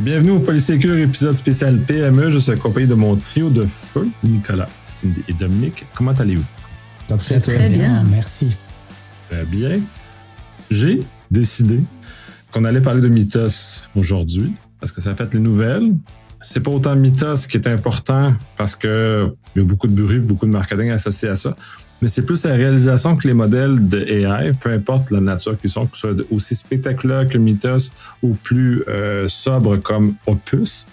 Bienvenue au Polysécure, épisode spécial PME. Je suis accompagné de mon trio de feu, Nicolas, Cindy et Dominique. Comment allez-vous? Très bien, merci. Très bien. J'ai décidé qu'on allait parler de Mythos aujourd'hui, parce que ça a fait les nouvelles. C'est pas autant Mythos qui est important, parce que il y a beaucoup de bruit, beaucoup de marketing associé à ça, mais c'est plus la réalisation que les modèles de AI, peu importe la nature qu'ils sont, que ce soit aussi spectaculaire que Mythos ou plus sobre comme Opus,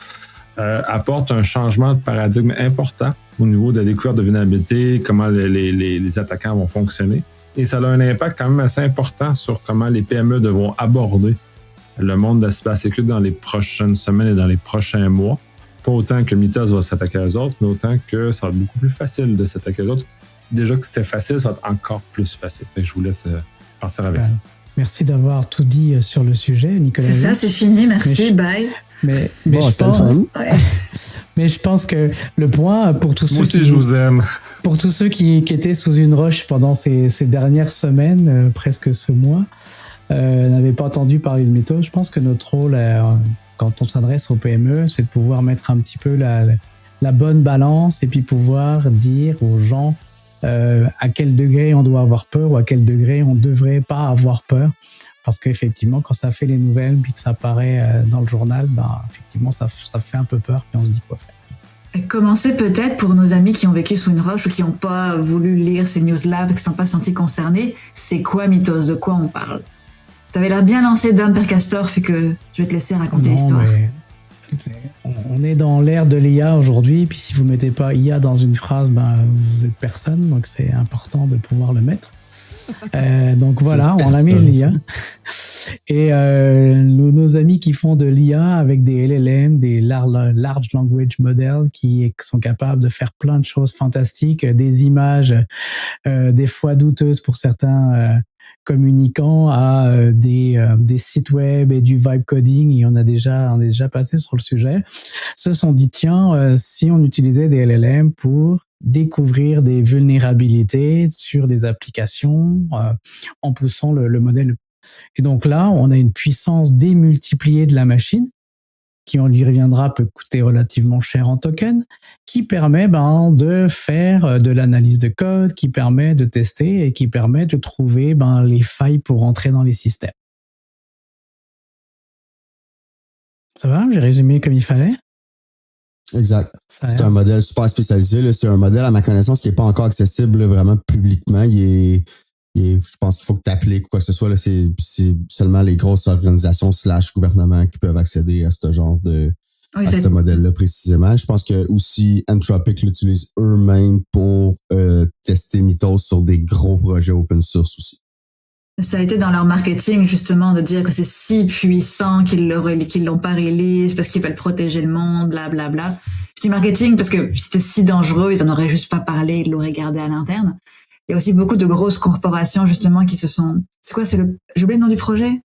apportent un changement de paradigme important au niveau de la découverte de vulnérabilité, comment les attaquants vont fonctionner. Et ça a un impact quand même assez important sur comment les PME devront aborder le monde de la cybersécurité dans les prochaines semaines et dans les prochains mois. Pas autant que Mythos va s'attaquer aux autres, mais autant que ça va être beaucoup plus facile de s'attaquer aux autres. Déjà que c'était facile, ça va être encore plus facile. Donc, je vous laisse partir avec ça. Merci d'avoir tout dit sur le sujet, Nicolas. C'est ça, c'est fini, merci, bye. Mais je pense que le point pour tous Moi aussi, je vous aime. Pour tous ceux qui étaient sous une roche pendant ces dernières semaines, presque ce mois, n'avaient pas entendu parler de Mythos, je pense que notre rôle, quand on s'adresse aux PME, c'est de pouvoir mettre un petit peu la bonne balance et puis pouvoir dire aux gens à quel degré on doit avoir peur ou à quel degré on devrait pas avoir peur. Parce qu'effectivement, quand ça fait les nouvelles puis que ça apparaît dans le journal, effectivement, ça fait un peu peur puis on se dit quoi faire. Commencez peut-être pour nos amis qui ont vécu sous une roche ou qui n'ont pas voulu lire ces news-là parce qu'ils ne sont pas sentis concernés. C'est quoi Mythos? De quoi on parle? T'avais l'air bien lancé, Dom Percastor, fait que je vais te laisser raconter l'histoire. On est dans l'ère de l'IA aujourd'hui, puis si vous mettez pas IA dans une phrase, vous êtes personne, donc c'est important de pouvoir le mettre. Donc voilà, on a mis l'IA. Et nos amis qui font de l'IA avec des LLM, des Large Language Models, qui sont capables de faire plein de choses fantastiques, des images des fois douteuses pour certains communiquant à des sites web et du vibe coding, et on est déjà passé sur le sujet, se sont dit tiens, si on utilisait des LLM pour découvrir des vulnérabilités sur des applications en poussant le modèle. Et donc là, on a une puissance démultipliée de la machine qui, on lui reviendra, peut coûter relativement cher en token, qui permet de faire de l'analyse de code, qui permet de tester et qui permet de trouver les failles pour rentrer dans les systèmes. Ça va? J'ai résumé comme il fallait? Exact. C'est un modèle super spécialisé. Là. C'est un modèle, à ma connaissance, qui n'est pas encore accessible là, vraiment publiquement. Je pense qu'il faut que tu appliques quoi que ce soit. Là, c'est seulement les grosses organisations / gouvernements qui peuvent accéder à ce genre ce modèle-là précisément. Je pense que aussi Anthropic l'utilise eux-mêmes pour tester Mythos sur des gros projets open source aussi. Ça a été dans leur marketing, justement, de dire que c'est si puissant qu'ils l'ont pas release parce qu'ils veulent protéger le monde, blablabla. Je dis marketing parce que c'était si dangereux, ils en auraient juste pas parlé, ils l'auraient gardé à l'interne. Il y a aussi beaucoup de grosses corporations, justement, qui se sont... C'est quoi, j'ai oublié le nom du projet?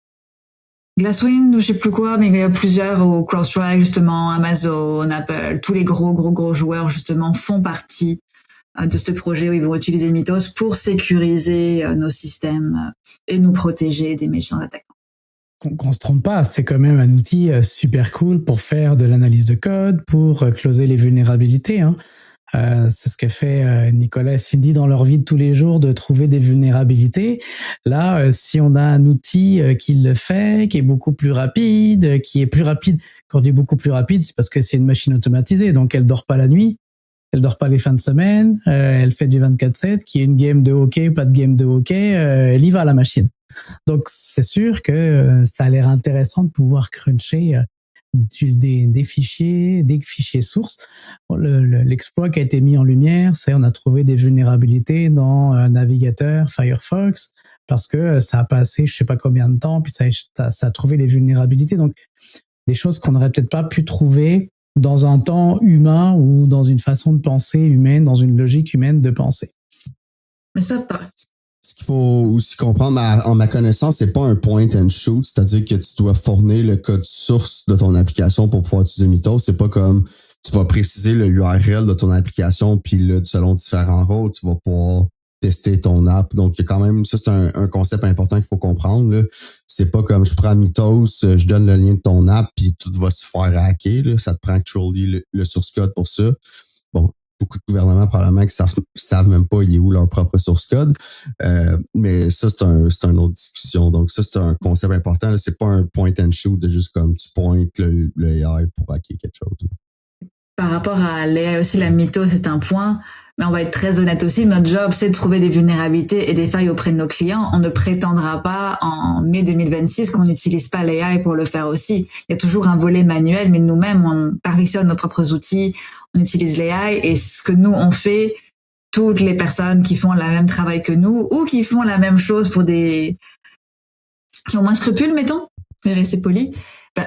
Glasswind ou je sais plus quoi, mais il y a plusieurs au CrowdStrike, justement, Amazon, Apple, tous les gros joueurs, justement, font partie de ce projet où ils vont utiliser Mythos pour sécuriser nos systèmes et nous protéger des méchants attaquants. Qu'on se trompe pas, c'est quand même un outil super cool pour faire de l'analyse de code, pour closer les vulnérabilités, hein. C'est ce que fait Nicolas et Cindy dans leur vie de tous les jours, de trouver des vulnérabilités. Là, si on a un outil qui le fait, qui est beaucoup plus rapide, quand on dit beaucoup plus rapide, c'est parce que c'est une machine automatisée, donc elle dort pas la nuit, elle dort pas les fins de semaine, elle fait du 24/7, qu'il y ait une game de hockey, pas de game de hockey, elle y va la machine. Donc c'est sûr que ça a l'air intéressant de pouvoir cruncher des fichiers sources. L'exploit qui a été mis en lumière, c'est on a trouvé des vulnérabilités dans un navigateur Firefox parce que ça a passé je sais pas combien de temps, puis ça a trouvé les vulnérabilités. Donc des choses qu'on n'aurait peut-être pas pu trouver dans un temps humain ou dans une façon de penser humaine, dans une logique humaine de penser. Mais ça passe. Ce qu'il faut aussi comprendre, en ma connaissance, c'est pas un point and shoot, c'est-à-dire que tu dois fournir le code source de ton application pour pouvoir utiliser Mythos. C'est pas comme tu vas préciser le URL de ton application, puis là, selon différents rôles, tu vas pouvoir tester ton app. Donc, il y a quand même, ça, c'est un concept important qu'il faut comprendre, là. C'est pas comme je prends Mythos, je donne le lien de ton app, puis tout va se faire hacker, là. Ça te prend actually le source code pour ça. Bon, beaucoup de gouvernements, probablement, qui savent même pas il est où leur propre source code. Mais ça, c'est une autre discussion. Donc, ça, c'est un concept important, là. C'est pas un point and shoot de juste comme tu pointes le AI pour hacker quelque chose. Par rapport à l'AI aussi, la mytho, c'est un point. Mais on va être très honnête aussi, notre job, c'est de trouver des vulnérabilités et des failles auprès de nos clients. On ne prétendra pas en mai 2026 qu'on n'utilise pas l'AI pour le faire aussi. Il y a toujours un volet manuel, mais nous-mêmes, on perfectionne nos propres outils, on utilise l'AI et ce que nous, on fait, toutes les personnes qui font le même travail que nous ou qui font la même chose pour qui ont moins de scrupules, mettons, pour rester poli,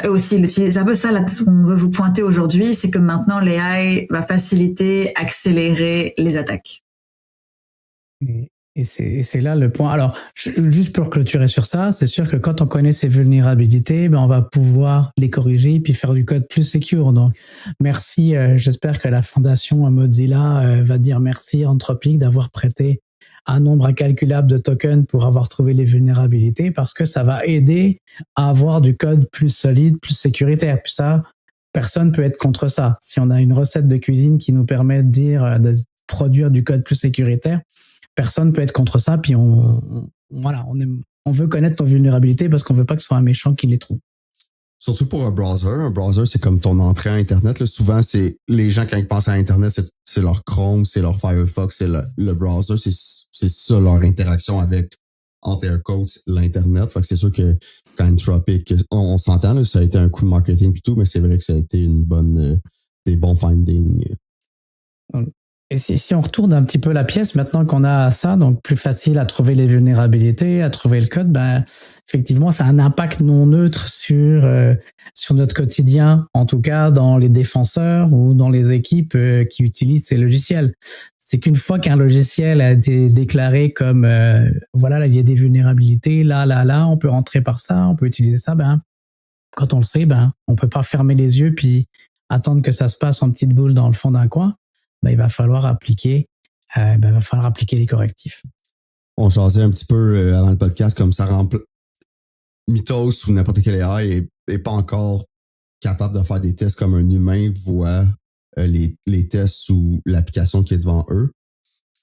eux aussi l'utilisent. C'est un peu ça là, ce qu'on veut vous pointer aujourd'hui, c'est que maintenant l'AI va faciliter, accélérer les attaques. Et c'est là le point. Alors, juste pour clôturer sur ça, c'est sûr que quand on connaît ces vulnérabilités, on va pouvoir les corriger puis faire du code plus secure. Donc, merci. J'espère que la fondation Mozilla va dire merci à Anthropic d'avoir prêté un nombre incalculable de tokens pour avoir trouvé les vulnérabilités, parce que ça va aider à avoir du code plus solide, plus sécuritaire. Puis ça, personne peut être contre ça. Si on a une recette de cuisine qui nous permet de produire du code plus sécuritaire, personne peut être contre ça. Puis on veut connaître nos vulnérabilités parce qu'on veut pas que ce soit un méchant qui les trouve. Surtout pour un browser. Un browser, c'est comme ton entrée à Internet. Là. Souvent, c'est les gens, quand ils pensent à Internet, c'est leur Chrome, c'est leur Firefox, c'est le browser. C'est ça leur interaction avec, entre air quotes, l'Internet. Fait que c'est sûr que quand Anthropic, on s'entend, là, ça a été un coup de marketing et tout, mais c'est vrai que ça a été des bons findings. Et si on retourne un petit peu la pièce, maintenant qu'on a ça, donc plus facile à trouver les vulnérabilités, à trouver le code, effectivement, ça a un impact non neutre sur notre quotidien, en tout cas dans les défenseurs ou dans les équipes qui utilisent ces logiciels. C'est qu'une fois qu'un logiciel a été déclaré comme voilà, là, il y a des vulnérabilités, là, on peut rentrer par ça, on peut utiliser ça, quand on le sait, on peut pas fermer les yeux puis attendre que ça se passe en petite boule dans le fond d'un coin. Il va falloir appliquer les correctifs. On jasait un petit peu avant le podcast, comme ça Mythos ou n'importe quel AI est pas encore capable de faire des tests comme un humain voit les tests sous l'application qui est devant eux.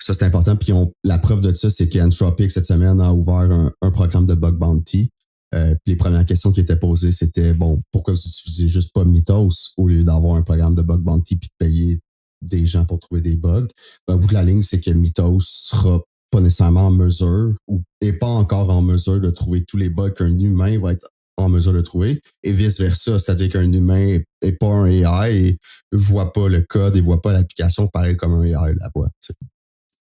Ça, c'est important. Puis la preuve de ça, c'est qu'Anthropic, cette semaine, a ouvert un programme de bug bounty. Puis les premières questions qui étaient posées, c'était, pourquoi vous utilisez juste pas Mythos au lieu d'avoir un programme de bug bounty puis de payer des gens pour trouver des bugs. Au bout de la ligne, c'est que Mythos sera pas nécessairement en mesure ou est pas encore en mesure de trouver tous les bugs qu'un humain va être en mesure de trouver et vice-versa. C'est-à-dire qu'un humain est pas un AI et voit pas le code et voit pas l'application pareil comme un AI la voit. Tu sais.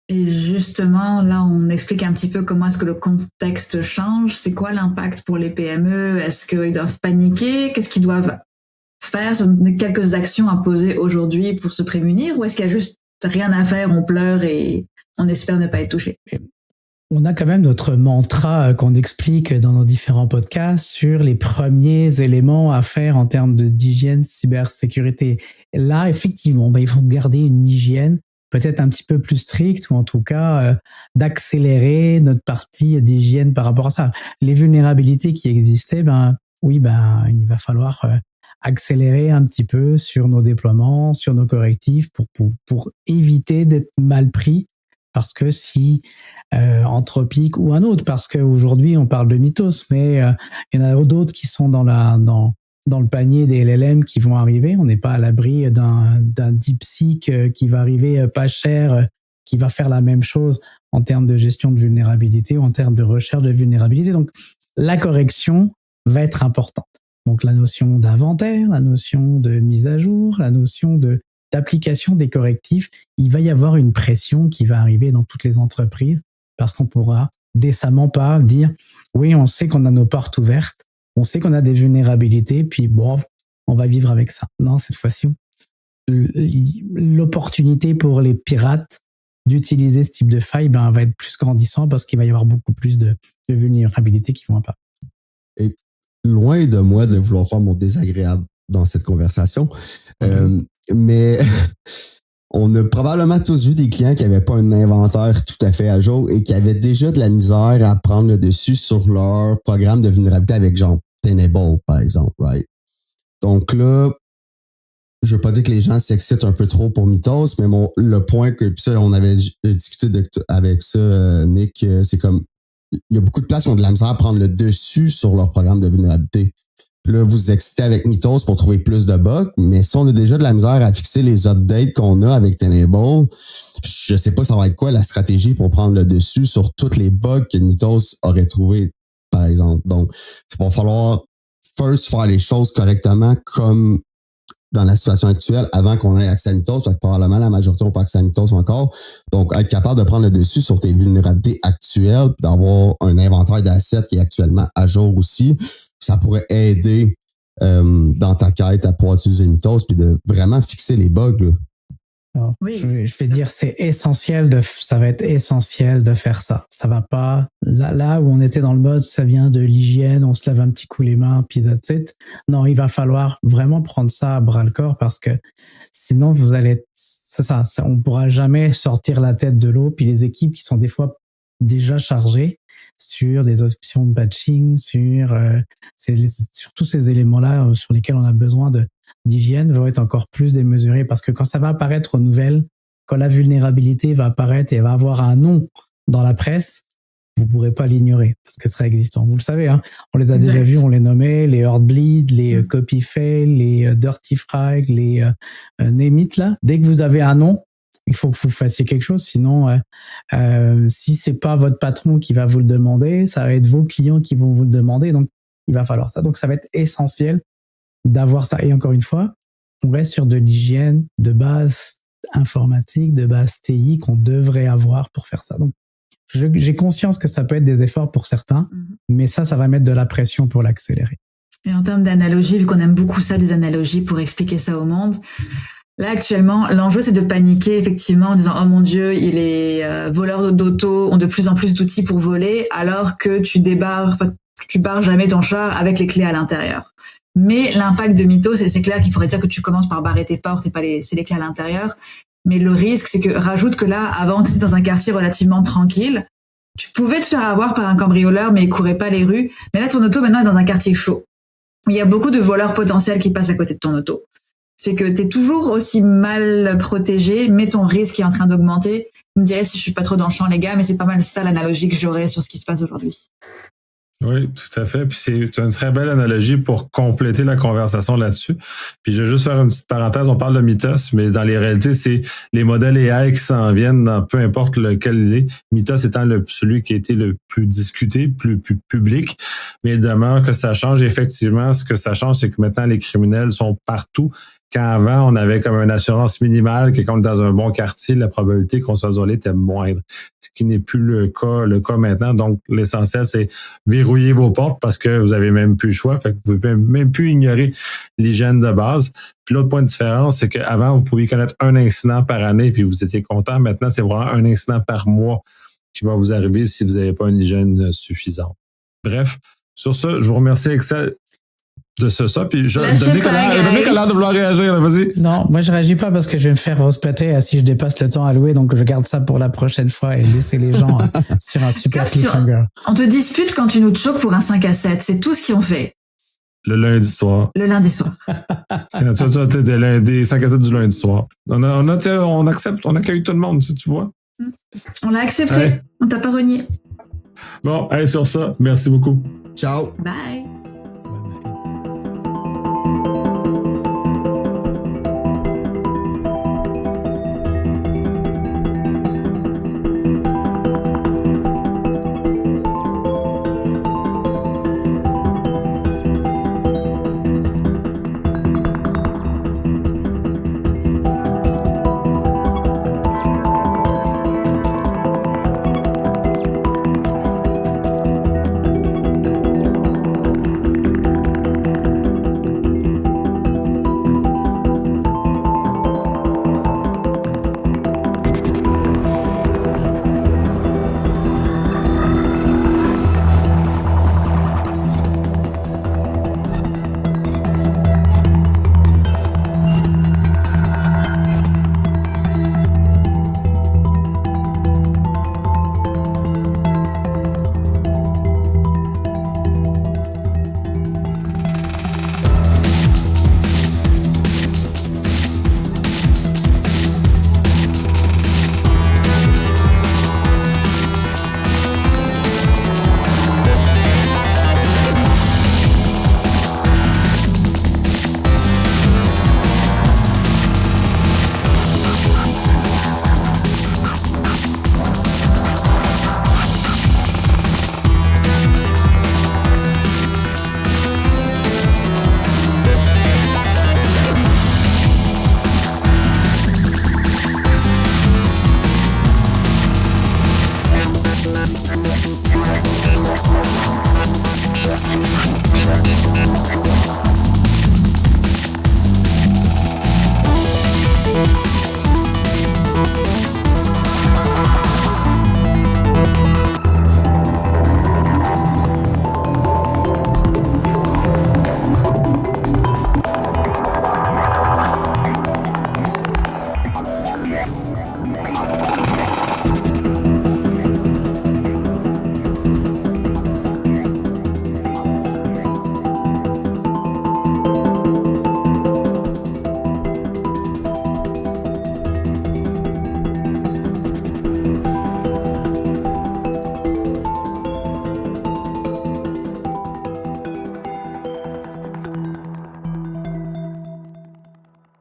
Et justement, là, on explique un petit peu comment est-ce que le contexte change. C'est quoi l'impact pour les PME? Est-ce qu'ils doivent paniquer? Qu'est-ce qu'ils doivent faire? Sur quelques actions à poser aujourd'hui pour se prémunir, ou est-ce qu'il y a juste rien à faire, on pleure et on espère ne pas être touché? On a quand même notre mantra qu'on explique dans nos différents podcasts sur les premiers éléments à faire en termes d'hygiène cybersécurité. Là, effectivement, il faut garder une hygiène peut-être un petit peu plus stricte, ou en tout cas d'accélérer notre partie d'hygiène par rapport à ça. Les vulnérabilités qui existaient, il va falloir accélérer un petit peu sur nos déploiements, sur nos correctifs pour éviter d'être mal pris, parce que si Anthropic ou un autre, parce qu'aujourd'hui on parle de Mythos, mais il y en a d'autres qui sont dans le panier des LLM qui vont arriver. On n'est pas à l'abri d'un DeepSeek qui va arriver pas cher, qui va faire la même chose en termes de gestion de vulnérabilité ou en termes de recherche de vulnérabilité. Donc la correction va être importante. Donc la notion d'inventaire, la notion de mise à jour, la notion d'application des correctifs, il va y avoir une pression qui va arriver dans toutes les entreprises, parce qu'on pourra décemment pas dire oui, on sait qu'on a nos portes ouvertes, on sait qu'on a des vulnérabilités, puis on va vivre avec ça. Non, cette fois-ci, l'opportunité pour les pirates d'utiliser ce type de faille va être plus grandissant, parce qu'il va y avoir beaucoup plus de vulnérabilités qui vont apparaître. Et loin de moi de vouloir faire mon désagréable dans cette conversation, mais On a probablement tous vu des clients qui n'avaient pas un inventaire tout à fait à jour et qui avaient déjà de la misère à prendre le dessus sur leur programme de vulnérabilité avec genre Tenable, par exemple, right? Donc là, je veux pas dire que les gens s'excitent un peu trop pour Mythos, mais le point que, puis ça, on avait discuté avec ça, Nick, c'est comme, il y a beaucoup de places qui ont de la misère à prendre le dessus sur leur programme de vulnérabilité. Puis là, vous excitez avec Mythos pour trouver plus de bugs, mais si on a déjà de la misère à fixer les updates qu'on a avec Tenable, je sais pas ça va être quoi la stratégie pour prendre le dessus sur tous les bugs que Mythos aurait trouvé, par exemple. Donc, il va falloir first faire les choses correctement comme dans la situation actuelle avant qu'on ait accès à Mythos, parce que probablement la majorité n'ont pas accès à Mythos encore. Donc, être capable de prendre le dessus sur tes vulnérabilités actuelles, d'avoir un inventaire d'assets qui est actuellement à jour aussi, ça pourrait aider dans ta quête à pouvoir utiliser Mythos puis de vraiment fixer les bugs. Là. Alors, oui. Je vais dire, ça va être essentiel de faire ça. Ça va pas, là où on était dans le mode, ça vient de l'hygiène, on se lave un petit coup les mains, puis that's it. Non, il va falloir vraiment prendre ça à bras le corps parce que sinon vous allez, on pourra jamais sortir la tête de l'eau, puis les équipes qui sont des fois déjà chargées sur des options de batching, sur tous ces éléments-là sur lesquels on a besoin d'hygiène vont être encore plus démesurés parce que quand ça va apparaître aux nouvelles, quand la vulnérabilité va apparaître et va avoir un nom dans la presse, vous ne pourrez pas l'ignorer parce que ce sera existant. Vous le savez, hein, on les a déjà vus, on les nommait, les Heartbleed, les Copyfail, les Dirty Frag, les Name It, là. Dès que vous avez un nom, il faut que vous fassiez quelque chose, sinon, si c'est pas votre patron qui va vous le demander, ça va être vos clients qui vont vous le demander, donc il va falloir ça. Donc ça va être essentiel d'avoir ça. Et encore une fois, on reste sur de l'hygiène de base informatique, de base TI qu'on devrait avoir pour faire ça. Donc j'ai conscience que ça peut être des efforts pour certains, mais ça va mettre de la pression pour l'accélérer. Et en termes d'analogie, vu qu'on aime beaucoup ça, des analogies pour expliquer ça au monde, là, actuellement, l'enjeu, c'est de paniquer, effectivement, en disant « Oh mon Dieu, les voleurs d'auto ont de plus en plus d'outils pour voler, alors que tu barres jamais ton char avec les clés à l'intérieur. » Mais l'impact de Mythos, c'est clair qu'il faudrait dire que tu commences par barrer tes portes et pas c'est les clés à l'intérieur. Mais le risque, c'est que, rajoute que là, avant, tu étais dans un quartier relativement tranquille. Tu pouvais te faire avoir par un cambrioleur, mais il courait pas les rues. Mais là, ton auto, maintenant, est dans un quartier chaud. Il y a beaucoup de voleurs potentiels qui passent à côté de ton auto. Fait que t'es toujours aussi mal protégé, mais ton risque est en train d'augmenter. Vous me direz si je suis pas trop dans le champ, les gars, mais c'est pas mal ça l'analogie que j'aurais sur ce qui se passe aujourd'hui. Oui, tout à fait. Puis c'est une très belle analogie pour compléter la conversation là-dessus. Puis je vais juste faire une petite parenthèse. On parle de Mythos, mais dans les réalités, c'est les modèles AI qui s'en viennent dans peu importe lequel il est. Mythos étant celui qui a été le plus discuté, plus public. Mais il demeure que ça change. Effectivement, ce que ça change, c'est que maintenant, les criminels sont partout. Quand avant, on avait comme une assurance minimale que quand on est dans un bon quartier, la probabilité qu'on soit isolé était moindre. Ce qui n'est plus le cas maintenant. Donc, l'essentiel, c'est verrouiller vos portes parce que vous avez même plus le choix. Fait que vous pouvez même plus ignorer l'hygiène de base. Puis l'autre point de différence, c'est qu'avant, vous pouviez connaître un incident par année puis vous étiez content. Maintenant, c'est vraiment un incident par mois qui va vous arriver si vous n'avez pas une hygiène suffisante. Bref, sur ça, je vous remercie, Excel. De ça, puis Dominique a l'air de vouloir réagir, vas-y. Non, moi je réagis pas parce que je vais me faire resplater si je dépasse le temps alloué, donc je garde ça pour la prochaine fois et laisser les gens sur un super cliffhanger. On te dispute quand tu nous choques pour un 5 à 7, c'est tout ce qu'ils ont fait. Le lundi soir. Le lundi soir. T'es des 5 à 7 du lundi soir. On accepte, on accueille tout le monde, tu vois. On l'a accepté, on t'a pas renié. Bon, allez, sur ça, merci beaucoup. Ciao. Bye.